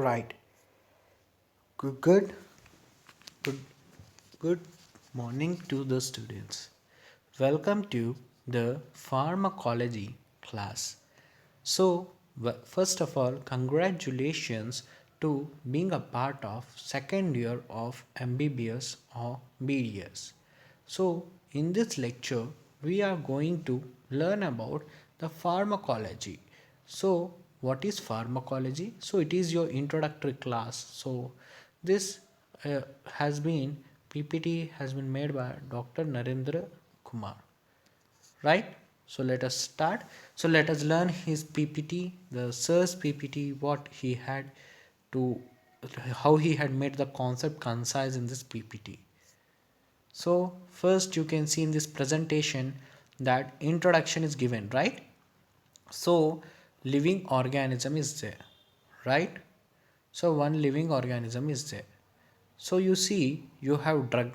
Right. Good, good, good, good morning to the students. Welcome to the pharmacology class. So, first of all, congratulations to being a part of second year of MBBS or BDS. So, in this lecture, we are going to learn about the pharmacology. So, what is pharmacology? So, it is your introductory class. So, this has been PPT has been made by Dr. Narendra Kumar, right? So let us start. So let us learn his PPT, the sir's PPT, what he had to, how he had made the concept concise in this PPT. So first you can see in this presentation that introduction is given, right? So living organism is there, right? So one living organism is there. So you see you have drug,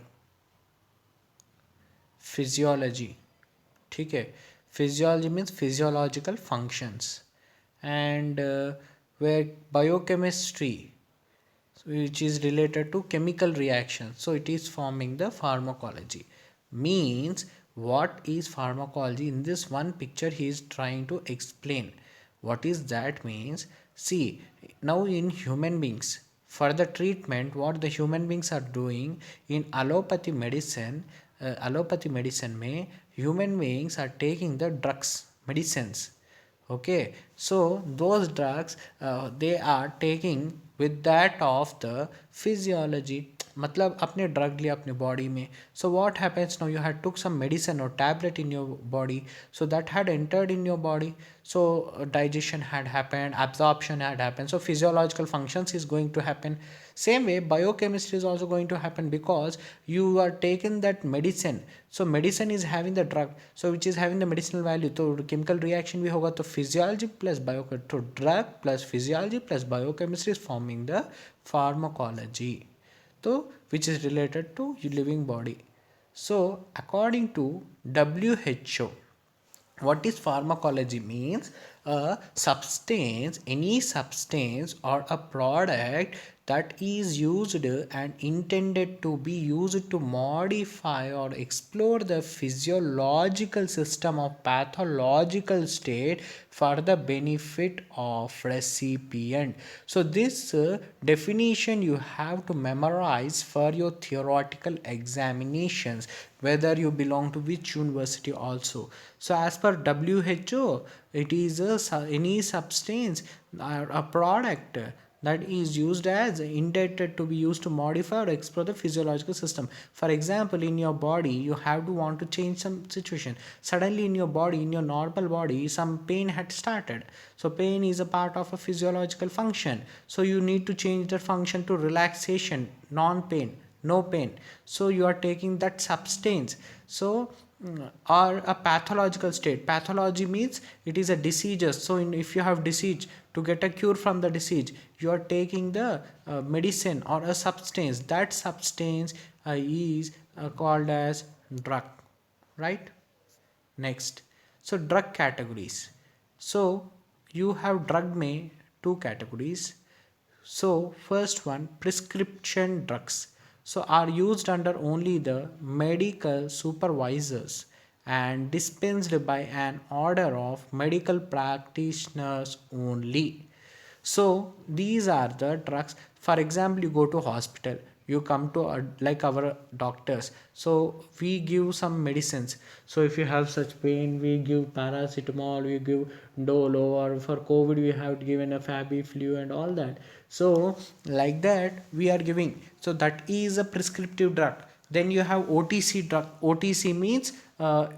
physiology, ठीक है, physiology means physiological functions, and where biochemistry, which is related to chemical reactions, so it is forming the pharmacology. Means what is pharmacology? In this one picture he is trying to explain what is that means. See, now in human beings, for the treatment what the human beings are doing in allopathy medicine में human beings are taking the drugs, medicines. Okay, so those drugs they are taking with that of the physiology, मतलब अपने drug लिया अपने body में. So what happens now? You had took some medicine or tablet in your body, so that had entered in your body. So digestion had happened, absorption had happened, so physiological functions is going to happen. Same way biochemistry is also going to happen, because you are taking that medicine. So medicine is having the drug, so which is having the medicinal value, तो chemical reaction भी होगा, तो physiology plus biochemistry, तो drug plus physiology plus biochemistry is forming the pharmacology, तो which is related to living body. So according to WHO, what is pharmacology means? A substance, any substance or a product that is used and intended to be used to modify or explore the physiological system of pathological state for the benefit of recipient. So this definition you have to memorize for your theoretical examinations, whether you belong to which university also. So as per WHO, it is any substance or a product that is used as intended to be used to modify or explore the physiological system. For example, in your body you have to want to change some situation. Suddenly in your body, in your normal body, some pain had started. So pain is a part of a physiological function, so you need to change the function to relaxation, non-pain, no pain. So you are taking that substance. So or a pathological state. Pathology means it is a disease. So if you have disease, to get a cure from the disease, you are taking the medicine or a substance. That substance is called as drug, right? Next, so drug categories. So you have drug में two categories. So first one, prescription drugs, so are used under only the medical supervisors and dispensed by an order of medical practitioners only. So these are the drugs. For example, you go to hospital, you come to like our doctors, so we give some medicines. So if you have such pain, we give paracetamol, we give dolo, or for covid we have given a fabiflu and all that. So like that we are giving, so that is a prescriptive drug. Then you have OTC drug. OTC means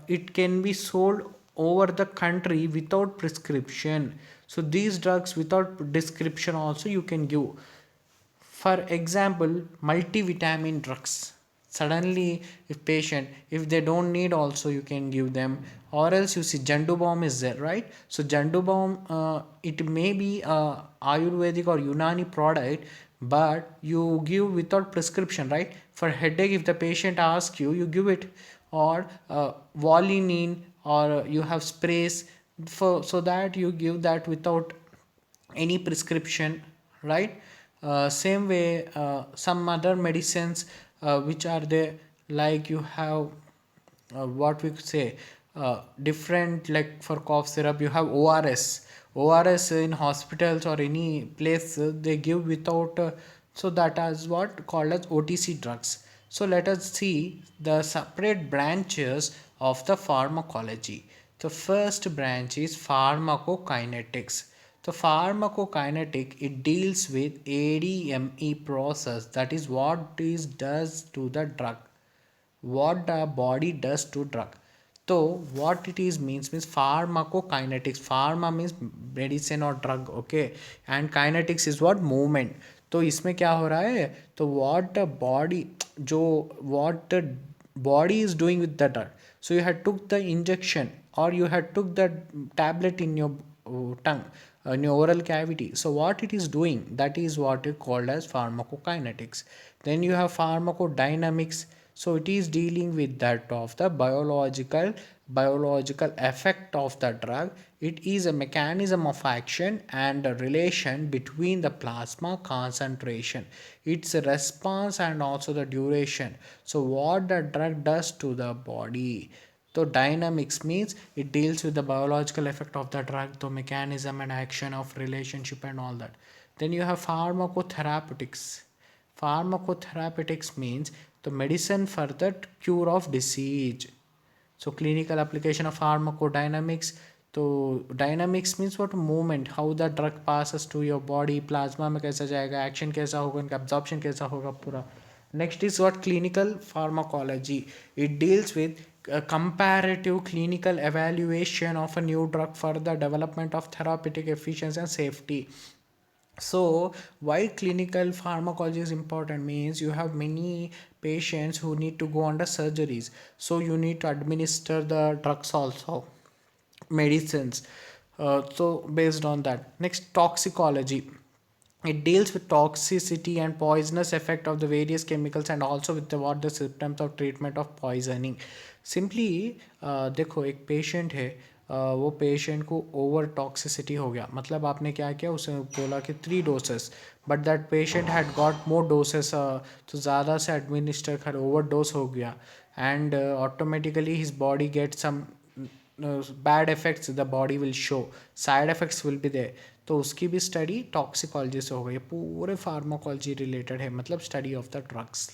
it can be sold over the country without prescription. So these drugs without description also you can give. For example, multivitamin drugs. Suddenly if patient, if they don't need also, you can give them. Or else you see jandu balm is there, right? So jandu balm, it may be a ayurvedic or unani product, but you give without prescription, right? For headache, if the patient asks you, you give it. Or Volinin, or you have sprays for, so that you give that without any prescription, right? Same way, some other medicines which are there, like you have what we could say, different, like for cough syrup you have ors in hospitals or any place, they give without so that is what called as OTC drugs. So let us see the separate branches of the pharmacology. The first branch is pharmacokinetics. The pharmacokinetic, it deals with ADME process, that is what is does to the drug, what the body does to drug. So what it is means pharmacokinetics. Pharma means medicine or drug, okay, and kinetics is what movement. तो इसमें क्या हो रहा है, तो what the body, जो what the body is doing with the drug. So you had took the injection or you had took the tablet in your tongue, in your oral cavity. So what it is doing, that is what is called as pharmacokinetics. Then you have pharmacodynamics. So it is dealing with that of the biological effect of the drug. It is a mechanism of action and a relation between the plasma concentration, its response and also the duration. So what the drug does to the body. So dynamics means it deals with the biological effect of the drug, the mechanism and action of relationship and all that. Then you have pharmacotherapeutics. Pharmacotherapeutics means the medicine for the cure of disease. So clinical application of pharmacodynamics. So dynamics means what, movement, how the drug passes to your body, plasma में कैसा जाएगा, action कैसा होगा, इनका absorption कैसा होगा पूरा. Next is what, clinical pharmacology. It deals with a comparative clinical evaluation of a new drug for the development of therapeutic efficiency and safety. So why clinical pharmacology is important means you have many patients who need to go under surgeries, so you need to administer the drugs also, medicines. So based on that, next, toxicology. It deals with toxicity and poisonous effect of the various chemicals and also with the what the symptoms of treatment of poisoning. Simply देखो एक patient है, वो patient को over toxicity हो गया, मतलब आपने क्या किया, उसे बोला कि 3 doses, but that patient had got more doses, तो ज़्यादा से एडमिनिस्टर कर ओवर डोज हो गया, and automatically his body get some bad effects, the body will show, side effects will be there. तो उसकी भी स्टडी टॉक्सिकोलॉजी से हो गई, पूरे फार्माकोलॉजी रिलेटेड है, मतलब स्टडी ऑफ द ड्रग्स.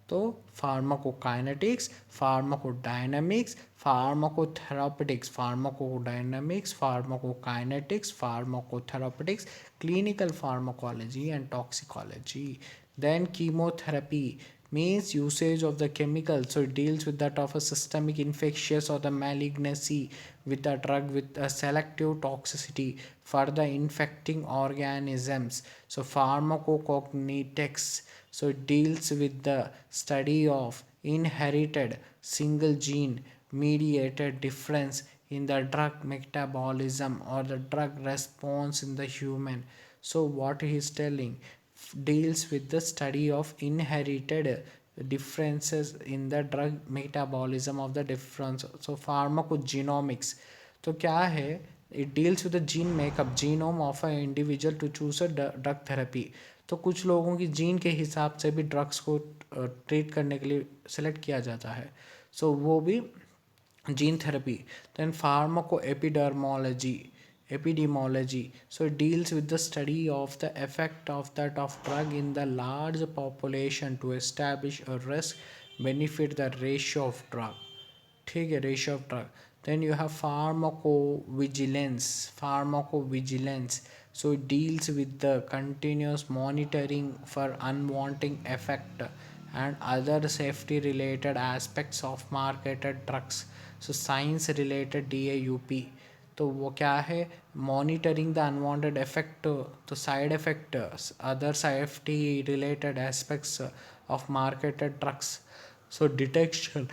तो pharmacokinetics, pharmacodynamics, pharmacotherapeutics, pharmacodynamics, pharmacokinetics, pharmacotherapeutics, clinical pharmacology and toxicology. Then chemotherapy means usage of the chemical, so it deals with that of a systemic infectious or the malignancy with a drug with a selective toxicity for the infecting organisms. So pharmacocognitics, so it deals with the study of inherited single gene mediated difference in the drug metabolism or the drug response in the human. So what he is telling, deals with the study of inherited differences in the drug metabolism of the difference. So pharmacogenomics, तो क्या है, it deals with the gene makeup, genome of an individual to choose a drug therapy. तो कुछ लोगों की gene के हिसाब से भी ड्रग्स को ट्रीट करने के लिए सेलेक्ट किया जाता है, सो वो भी gene therapy. Then epidemiology, so it deals with the study of the effect of that of drug in the large population to establish a risk benefit the ratio of drug. ठीक है, ratio of drug. Then you have pharmacovigilance, so it deals with the continuous monitoring for unwanted effect and other safety related aspects of marketed drugs. So science related DAUP, तो वो क्या है, monitoring the unwanted effect, तो side effect, other safety related aspects of marketed drugs. So detection,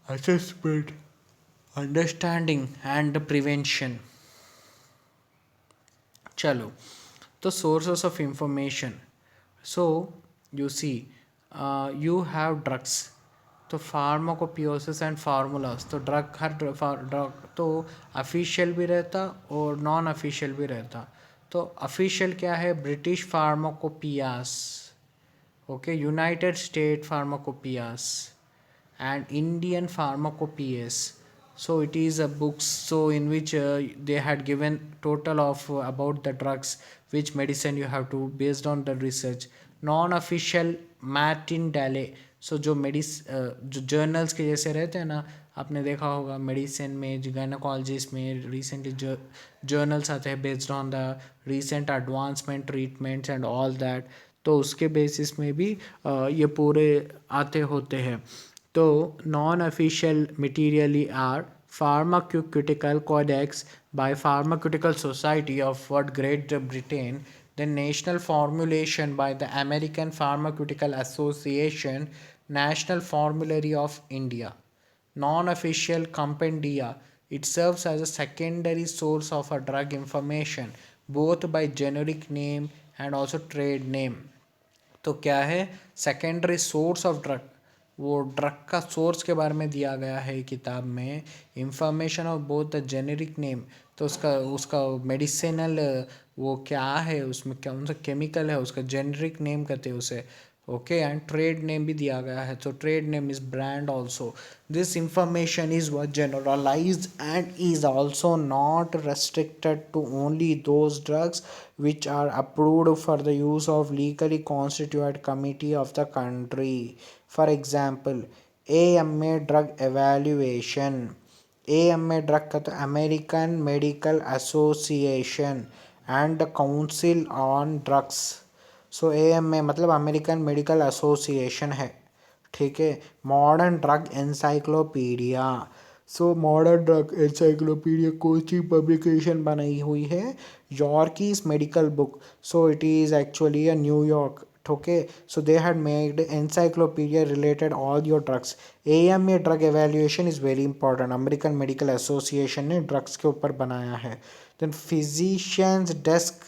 assessment, understanding and prevention. चलो, तो sources of information. So you see, you have drugs, तो फार्माकोपियोसिस and formulas, तो drug तो official भी रहता और non official भी रहता. तो ऑफिशियल क्या है, British pharmacopoeias, okay, United State pharmacopoeias and Indian Pharmacopoeias. So it is a books so in which they had given total of about the drugs, which medicine you have to based on the research. Non-official Martin Daly, so जो जो journals के जैसे रहते हैं ना, आपने देखा होगा मेडिसिन में, गायनोकोलॉजिस्ट में रिसेंटली जर्नल्स आते हैं based on the recent advancement treatments and all that, तो उसके बेसिस में भी ये पूरे आते होते हैं. तो non official materially are pharmaceutical codex by pharmaceutical society of what Great Britain, the national formulation by the American Pharmaceutical Association, national formulary of India, non-official compendia, it serves as a secondary source of a drug information both by generic name and also trade name. तो क्या है, secondary source of drug, वो drug का source के बारे में दिया गया है किताब में, information of both the generic name, तो उसका उसका मेडिसिनल वो क्या है, उसमें कौन सा केमिकल है, उसका जेनेरिक नेम कहते हैं उसे, ओके, एंड ट्रेड नेम भी दिया गया है, तो trade name is brand also. This information is what generalised and is also not restricted to only those drugs which are approved for the use of legally constituted committee of the country. For example, AMA drug evaluation, AMA drug का तो American Medical Association and the Council on Drugs. So AMA मतलब American Medical Association है, ठीक है. Modern Drug Encyclopedia, so Modern Drug Encyclopedia कौन सी publication बनाई हुई है, Yorkie's medical book, so it is actually a New York, okay. So they had made encyclopedia related all your drugs. AMA drug evaluation is very important, American Medical Association ने drugs के ऊपर बनाया है. Then physicians desk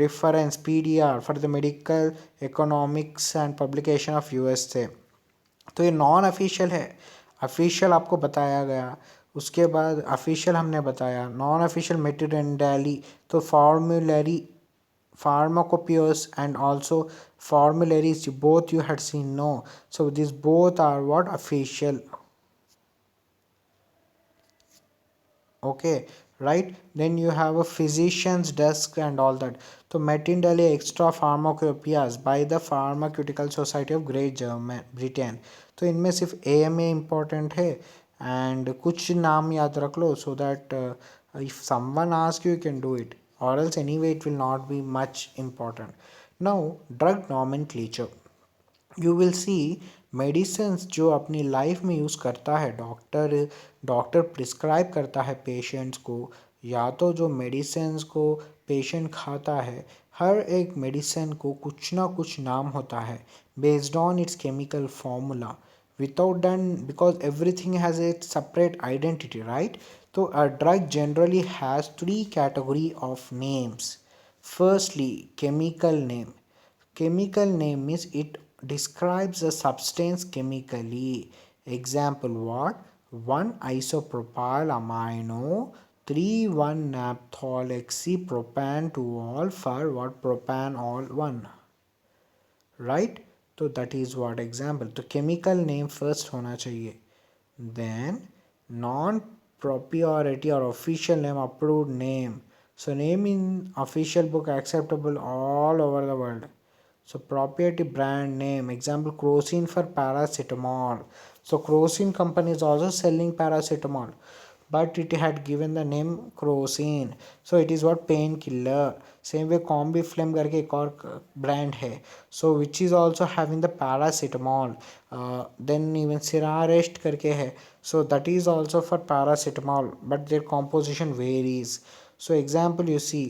reference PDR for the medical economics and publication of USA. तो ये non official है, official आपको बताया गया, उसके बाद ऑफिशियल हमने बताया, नॉन ऑफिशियल मेटेरियली, तो formulary pharmacopoeias and also formularies, both you had seen, no, so these both are what, official, okay, right. Then you have a physician's desk and all that. तो Matindale extra pharmacopoeias by the Pharmaceutical Society of Great Britain, तो इनमें सिर्फ AMA important है, and कुछ नाम याद रख लो, so that if someone asks you can do it, or else anyway it will not be much important. Now drug nomenclature, you will see medicines जो अपनी लाइफ में यूज़ करता है डॉक्टर प्रिस्क्राइब करता है पेशेंट्स को, या तो जो मेडिसिन्स को पेशेंट खाता है, हर एक मेडिसिन को कुछ ना कुछ नाम होता है based on it's chemical formula, without done because everything has a separate identity, right. So a drug generally has three category of names. Firstly, chemical name. Chemical name means it describes a substance chemically. Example what, 1 isopropyl amino, 3 1 naphthoxypropan 2 for what, propanol 1, right. तो that is what example, तो chemical name first होना चाहिए. Then non प्रोप्रियोरिटी और official name, approved name, so name in official book acceptable all over the world. So proprietary brand name, example Crocin for paracetamol. So Crocin company is also selling paracetamol, but it had given the name Crocin. So it is what, painkiller. Same way Combiflem करके एक और brand है, so which is also having the paracetamol. Then even Sirarest करके है, so that is also for paracetamol, but their composition varies. So example you see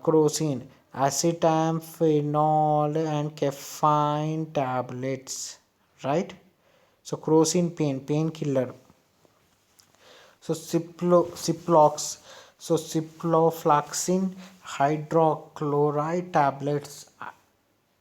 Crocin, acetaminophenol and caffeine tablets, right. So Crocin painkiller. So Ciplox, so ciprofloxacin hydrochloride tablets,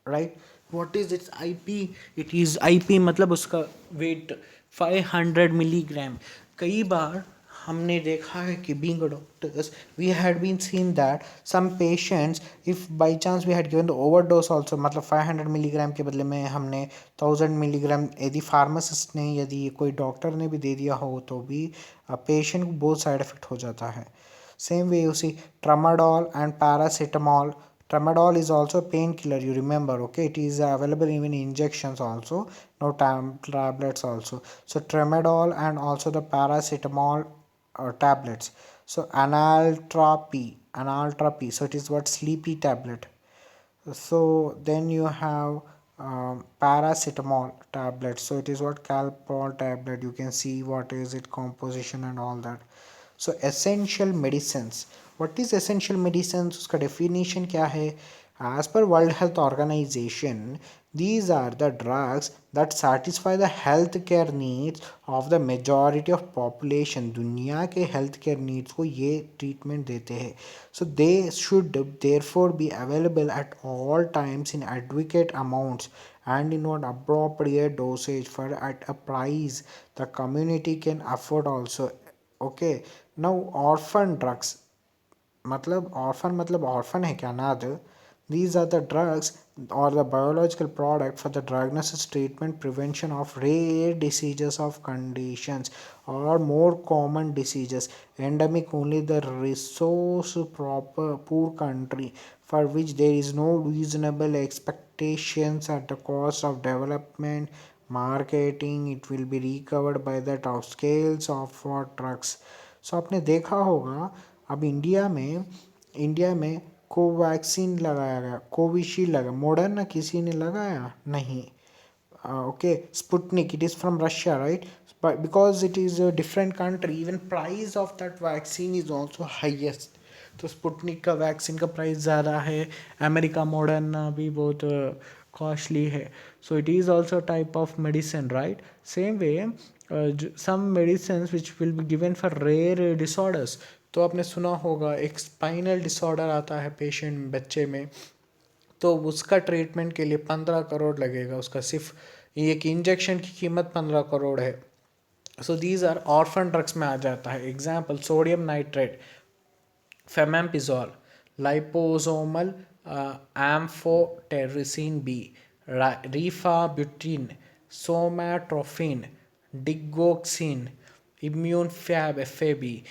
right. What is its IP? It is IP मतलब उसका weight 500 milligram. कई बार हमने देखा है कि being a doctors we had been seen that some patients if by chance we had given the overdose also मतलब 500 milligram के बदले में हमने 1000 मिलीग्राम यदि फार्मासिस्ट ने यदि कोई डॉक्टर ने भी दे दिया हो तो भी पेशेंट को बहुत साइड इफेक्ट हो जाता है. Same way you see tramadol and paracetamol. Tramadol is also a painkiller, you remember, okay? It is available even in injections also, no tablets also. So tramadol and also the paracetamol tablets. So analtropy. So it is what sleepy tablet. So then you have paracetamol tablet. So it is what calpol tablet. You can see what is it composition and all that. So essential medicines. What is essential medicines? उसका definition क्या है? As per World Health Organization, these are the drugs that satisfy the healthcare needs of the majority of population. दुनिया के healthcare needs को ये treatment देते हैं. So they should therefore be available at all times in adequate amounts and in what appropriate dosage for at a price the community can afford also. Okay, now orphan drugs. मतलब orphan है क्या नाद. These are the drugs or the biological product for the diagnosis, treatment, prevention of rare diseases of conditions or more common diseases endemic only the resource proper poor country for which there is no reasonable expectations at the cost of development marketing it will be recovered by the top scales of for drugs. सो आपने देखा होगा अब India में Covaxin लगाया गया, Covishield लगा, Moderna किसी ने लगाया नहीं. Okay, Sputnik, it is from Russia, right? But because it is a different country, even price of that vaccine is also highest. तो स्पुटनिक का वैक्सीन का प्राइस ज़्यादा है, अमेरिका मॉडर्ना भी बहुत कॉस्टली है. So it is also type of medicine, right? Same way some medicine which will be given for rare disorders. तो आपने सुना होगा एक स्पाइनल डिसऑर्डर आता है पेशेंट बच्चे में, तो उसका ट्रीटमेंट के लिए 15 करोड़ लगेगा. उसका सिर्फ एक इंजेक्शन की कीमत 15 करोड़ है. So these are orphan drugs में आ जाता है. Example sodium nitrate, fomepizole, liposomal amphotericin B, rifabutin, somatropin, digoxin, immune FAB,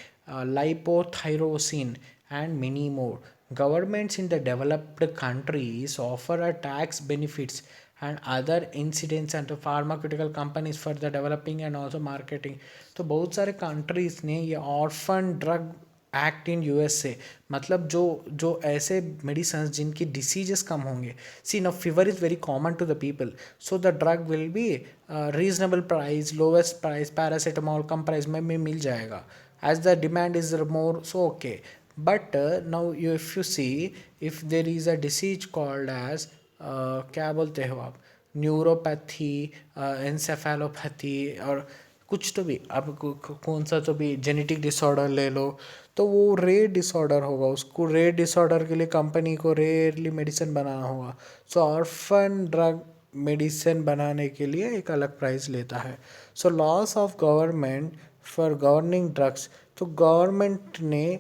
lipothyroxine, and many more. Governments in the developed countries offer a tax benefits and other incidents and to pharmaceutical companies for the developing and also marketing. तो बहुत सारे countries ने ये Orphan Drug Act in USA, मतलब जो जो ऐसे medicine जिनकी डिसीजेस कम होंगे. See now fever is very common to the people, so the drug will be reasonable price, lowest price, paracetamol कम प्राइस में मिल जाएगा as the demand is more. So okay, but now you if you see if there is a disease called as क्या बोलते हो आप, neuropathy, encephalopathy और कुछ तो भी, अब कौन सा तो भी जेनेटिक डिसऑर्डर ले लो, तो वो रेयर डिसऑर्डर होगा, उसको रेयर डिसऑर्डर के लिए कंपनी को रेयरली मेडिसिन बनाना होगा. सो ऑर्फन ड्रग मेडिसिन बनाने के लिए एक अलग प्राइस लेता है. So laws of government for governing drugs. तो गवर्नमेंट ने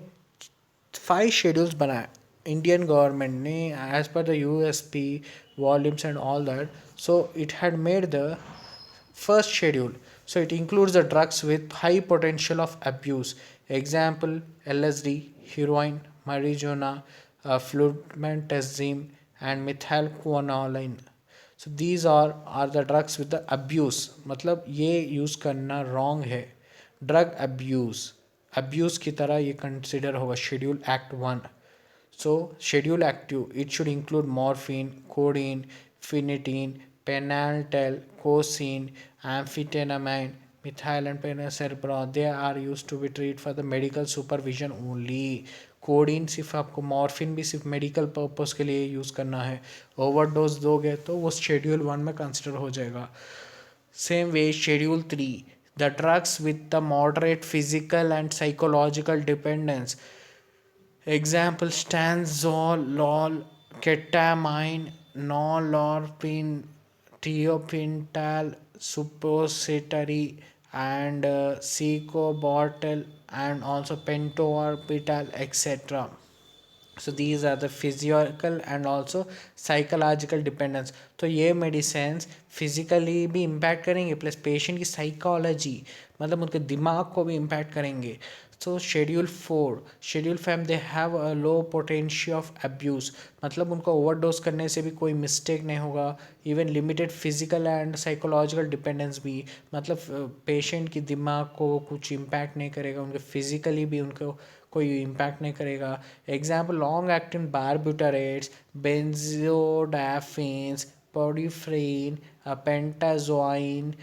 5 शेड्यूल्स बनाए, इंडियन गवर्नमेंट ने, as per the USP volumes and all that. So it had made the first schedule. So it includes the drugs with high potential of abuse. Example: LSD, heroin, marijuana, flumethazine, and methylquinoline. So these are the drugs with the abuse. मतलब ये use करना wrong है. Drug abuse की तरह ये consider होगा schedule act 1. So, schedule active, it should include morphine, codeine, phenidine, pentantal, cocaine, amphetamine, methyl and penecerpron. They are used to be treated for the medical supervision only. Coding सिर्फ आपको, morphine भी सिर्फ medical purpose के लिए use करना है. Overdose दोगे तो वो शेड्यूल 1 में कंसिडर हो जाएगा. Same way schedule 3, the drugs with the moderate physical and psychological dependence. Example: stanzolol, ketamine, nolorpine, thiopental suppository, and secobortal and also pentobarbital, etc. So these are the physical and also psychological dependence. तो ये medicines physically भी impact करेंगे plus patient की psychology मतलब उनके दिमाग को भी इम्पैक्ट करेंगे. So schedule 5 they have a low potential of abuse. मतलब उनको ओवरडोज करने से भी कोई मिस्टेक नहीं होगा. Even limited physical and psychological dependence भी मतलब पेशेंट की दिमाग को कुछ इम्पैक्ट नहीं करेगा, उनके फिजिकली भी उनको कोई इम्पैक्ट नहीं करेगा. Example long acting barbiturates, benzodiazepines, पोडिफ्रेन, pentazocine,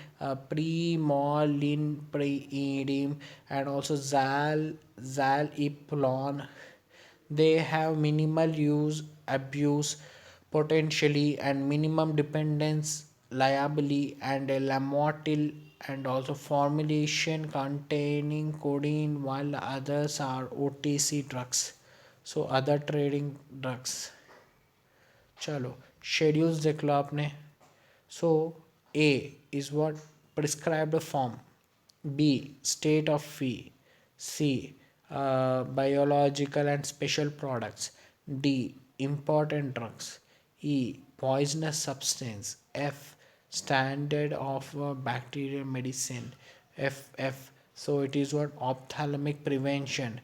primolinpredim, and also zalipolon. They have minimal use abuse potentially and minimum dependence liability, and a lamotil and also formulation containing codeine, while others are OTC drugs. So other trading drugs. चलो schedules देख लो आपने. So A is what prescribed form, B state of fee, C biological and special products, D important drugs, E poisonous substance, F standard of bacterial medicine, F. So it is what ophthalmic prevention.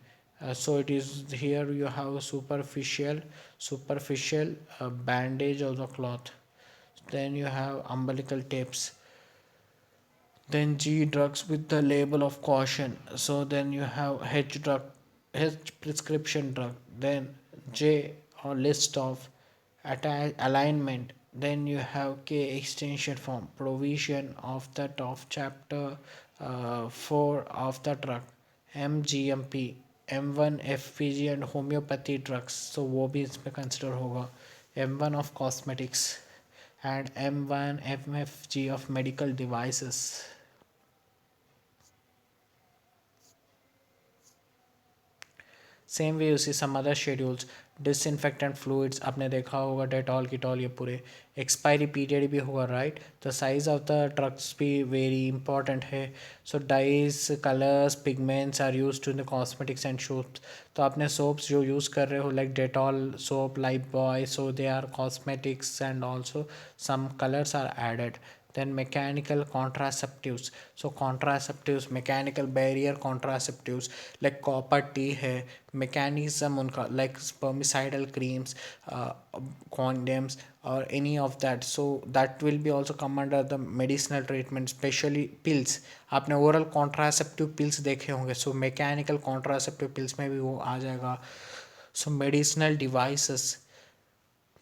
So it is here you have a superficial bandage of the cloth. Then you have umbilical tapes. Then G drugs with the label of caution. So then you have H prescription drug. Then J or list of alignment. Then you have K extension form provision of that of chapter 4 of the drug. M GMP, M1 FPG and homeopathy drugs. So वो भी इसमें consider होगा. M1 of cosmetics and M1 MFG of medical devices. Same way उसी some other schedules. Disinfectant fluids आपने देखा होगा, Dettol कीटॉल ये पूरे. एक्सपायरी पीरियड भी होगा right. The size of the drugs भी वेरी इंपॉर्टेंट है. So dyes colours pigments are use to in the cosmetics and soaps. तो आपने सोप्स जो यूज़ कर रहे हो like Dettol soap, Lifebuoy, so they are cosmetics and also some colours are added. Then mechanical contraceptives. So contraceptives, mechanical barrier contraceptives like copper T है. mechanism उनका like spermicidal creams, condoms or any of that. So that will be also come under the medicinal treatment, especially pills. आपने oral contraceptive pills देखे होंगे. So mechanical contraceptive pills में भी वो आ जाएगा. So medicinal devices,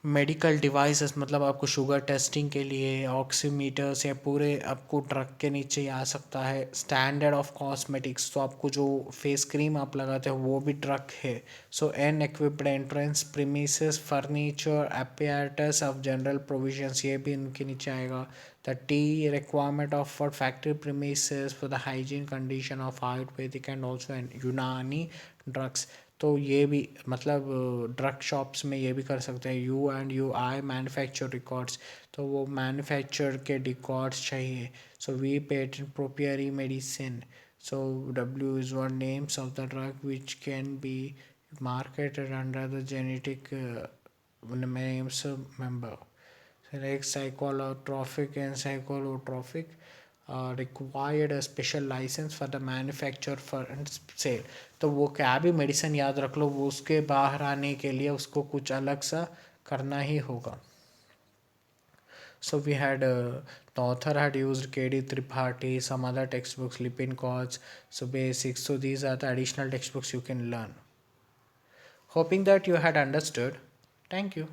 medical devices मतलब आपको sugar testing के लिए ऑक्सीमीटर्स या पूरे आपको ड्रग के नीचे आ सकता है. स्टैंडर्ड ऑफ कॉस्मेटिक्स, तो आपको जो फेस क्रीम आप लगाते हो वो भी ड्रग है. So an equipped entrance premises furniture apparatus of general provisions ये भी इनके नीचे आएगा. The T requirement of for factory premises for the hygiene condition of Ayurvedic and also Unani drugs. तो ये भी मतलब ड्रग शॉप्स में ये भी कर सकते हैं. You and you I manufacture records, तो वो मैन्युफैक्चर के रिकॉर्ड्स चाहिए. So we patent proprietary medicine. So W is one names of the drug which can be marketed under the genetic names member. Like psychotropic and psychotropic required a special license for the manufacture for and sale. तो वो क्या भी medicine याद रख लो, वो उसके बाहर आने के लिए उसको कुछ अलग सा करना ही होगा. So we had the author had used KD Tripathi, some other textbooks, Lippincott, so basics. So these are the additional textbooks you can learn. Hoping that you had understood. Thank you.